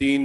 3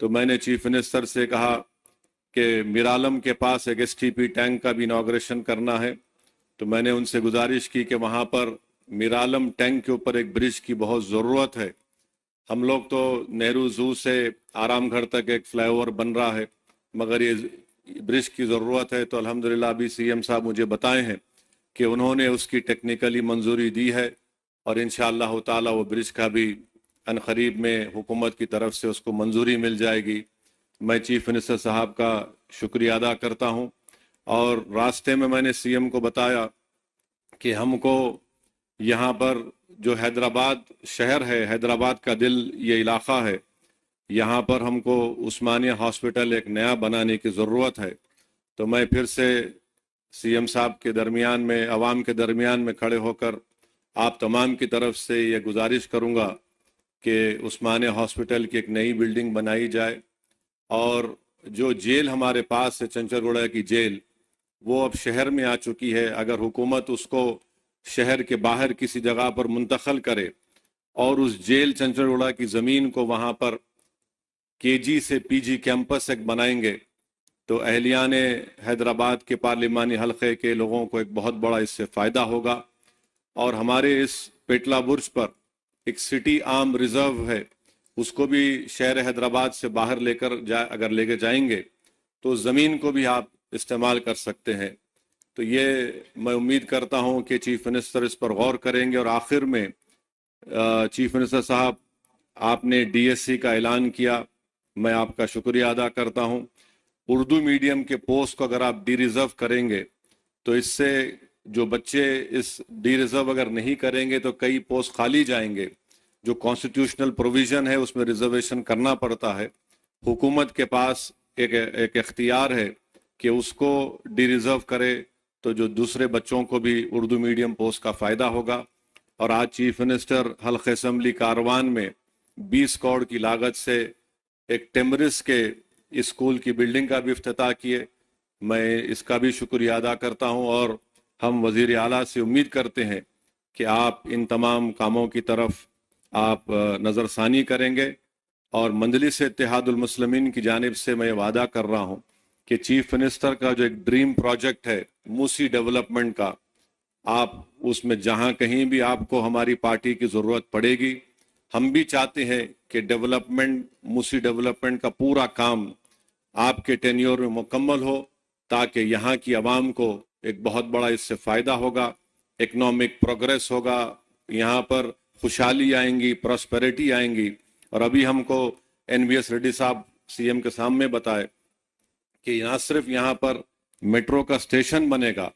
تو میں نے چیف منسٹر سے کہا کہ میرالم کے پاس ایک STP ٹینک کا بھی انوگریشن کرنا ہے، تو میں نے ان سے گزارش کی کہ وہاں پر میرالم ٹینک کے اوپر ایک برج کی بہت ضرورت ہے۔ ہم لوگ تو نہرو زو سے آرام گھر تک ایک فلائی اوور بن رہا ہے، مگر یہ برج کی ضرورت ہے، تو الحمدللہ ابھی CM صاحب مجھے بتائے ہیں کہ انہوں نے اس کی ٹیکنیکلی منظوری دی ہے، اور انشاءاللہ تعالی وہ برج کا بھی عنقریب میں حکومت کی طرف سے اس کو منظوری مل جائے گی۔ میں چیف منسٹر صاحب کا شکریہ ادا کرتا ہوں، اور راستے میں نے CM کو بتایا کہ ہم کو یہاں پر جو حیدرآباد شہر ہے، حیدرآباد کا دل یہ علاقہ ہے، یہاں پر ہم کو عثمانیہ ہاسپٹل ایک نیا بنانے کی ضرورت ہے۔ تو میں پھر سے CM صاحب کے درمیان میں، عوام کے درمیان میں کھڑے ہو کر آپ تمام کی طرف سے یہ گزارش کروں گا کہ عثمانیہ ہاسپٹل کی ایک نئی بلڈنگ بنائی جائے، اور جو جیل ہمارے پاس ہے چنچل گوڑہ کی جیل، وہ اب شہر میں آ چکی ہے۔ اگر حکومت اس کو شہر کے باہر کسی جگہ پر منتقل کرے اور اس جیل چنچل گوڑہ کی زمین کو وہاں پر KG سے PG کیمپس ایک بنائیں گے، تو اہلیان حیدرآباد کے پارلیمانی حلقے کے لوگوں کو ایک بہت بڑا اس سے فائدہ ہوگا۔ اور ہمارے اس پیٹلا برج پر ایک سٹی آرم ریزرو ہے، اس کو بھی شہر حیدرآباد سے باہر اگر لے کے جائیں گے تو زمین کو بھی آپ استعمال کر سکتے ہیں۔ تو یہ میں امید کرتا ہوں کہ چیف منسٹر اس پر غور کریں گے۔ اور آخر میں چیف منسٹر صاحب، آپ نے DSC کا اعلان کیا، میں آپ کا شکریہ ادا کرتا ہوں۔ اردو میڈیم کے پوسٹ کو اگر آپ ڈی ریزرو کریں گے تو اس سے جو بچے اس ڈی ریزرو اگر نہیں کریں گے تو کئی پوسٹ خالی جائیں گے۔ جو کانسٹیٹیوشنل پروویژن ہے اس میں ریزرویشن کرنا پڑتا ہے۔ حکومت کے پاس ایک اختیار ہے کہ اس کو ڈی ریزرو کرے، تو جو دوسرے بچوں کو بھی اردو میڈیم پوسٹ کا فائدہ ہوگا۔ اور آج چیف منسٹر حلقہ اسمبلی کاروان میں 20 کروڑ کی لاگت سے ایک ٹیمرس کے اسکول کی بلڈنگ کا بھی افتتاح کیے، میں اس کا بھی شکریہ ادا کرتا ہوں۔ اور ہم وزیر اعلیٰ سے امید کرتے ہیں کہ آپ ان تمام کاموں کی طرف آپ نظر ثانی کریں گے، اور مجلس اتحاد المسلمین کی جانب سے میں وعدہ کر رہا ہوں کہ چیف منسٹر کا جو ایک ڈریم پروجیکٹ ہے موسی ڈیولپمنٹ کا، آپ اس میں جہاں کہیں بھی آپ کو ہماری پارٹی کی ضرورت پڑے گی، ہم بھی چاہتے ہیں کہ موسی ڈیولپمنٹ کا پورا کام آپ کے ٹینیور میں مکمل ہو، تاکہ یہاں کی عوام کو ایک بہت بڑا اس سے فائدہ ہوگا، اکنامک پروگریس ہوگا، یہاں پر خوشحالی آئیں گی، پراسپیرٹی آئیں گی۔ اور ابھی ہم کو NVS ریڈی صاحب CM کے سامنے بتائے کہ نہ صرف یہاں پر میٹرو کا اسٹیشن بنے گا،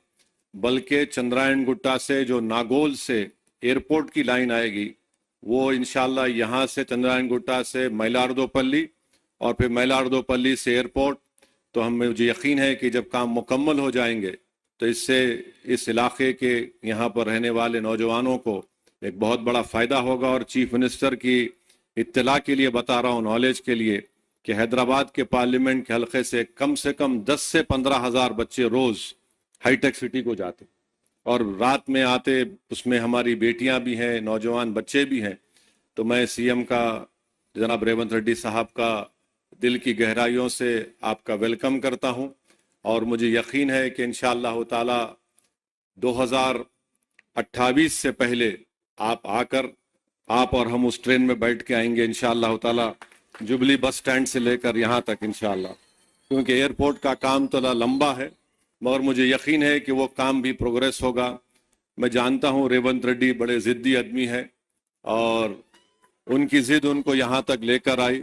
بلکہ چندرائن گٹا سے جو ناگول سے ایئرپورٹ کی لائن آئے گی، وہ انشاءاللہ یہاں سے چندرائن گٹا سے مائلاردوپلی اور پھر مائلاردوپلی سے ایئرپورٹ۔ تو مجھے یقین ہے کہ جب کام مکمل ہو جائیں گے تو اس سے اس علاقے کے یہاں پر رہنے والے نوجوانوں کو ایک بہت بڑا فائدہ ہوگا۔ اور چیف منسٹر کی اطلاع کے لیے بتا رہا ہوں، نالج کے لیے، کہ حیدرآباد کے پارلیمنٹ کے حلقے سے 10 سے 15 ہزار بچے روز ہائی ٹیک سٹی کو جاتے، اور رات میں آتے، اس میں ہماری بیٹیاں بھی ہیں، نوجوان بچے بھی ہیں۔ تو میں CM کا، جناب ریونت ریڈی صاحب کا دل کی گہرائیوں سے آپ کا ویلکم کرتا ہوں، اور مجھے یقین ہے کہ انشاءاللہ تعالی 2028 سے پہلے آپ آ کر، آپ اور ہم اس ٹرین میں بیٹھ کے آئیں گے انشاءاللہ تعالی، جبلی بس سٹینڈ سے لے کر یہاں تک انشاءاللہ، کیونکہ ایئرپورٹ کا کام تو لمبا ہے، مگر مجھے یقین ہے کہ وہ کام بھی پروگریس ہوگا۔ میں جانتا ہوں ریونت ریڈی بڑے ضدی آدمی ہے، اور ان کی ضد ان کو یہاں تک لے کر آئی،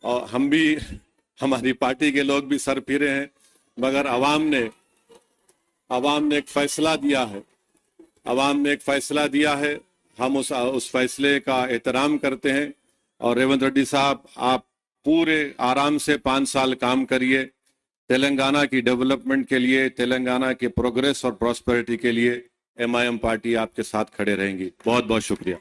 اور ہم بھی، ہماری پارٹی کے لوگ بھی سر پھرے ہیں، مگر عوام نے ایک فیصلہ دیا ہے، ہم اس فیصلے کا احترام کرتے ہیں۔ اور ریونت ریڈی صاحب، آپ پورے آرام سے 5 سال کام کریے، تلنگانہ کی ڈیولپمنٹ کے لیے، تلنگانہ کے پروگریس اور پراسپیرٹی کے لیے MIM پارٹی آپ کے ساتھ کھڑے رہیں گی۔ بہت بہت شکریہ۔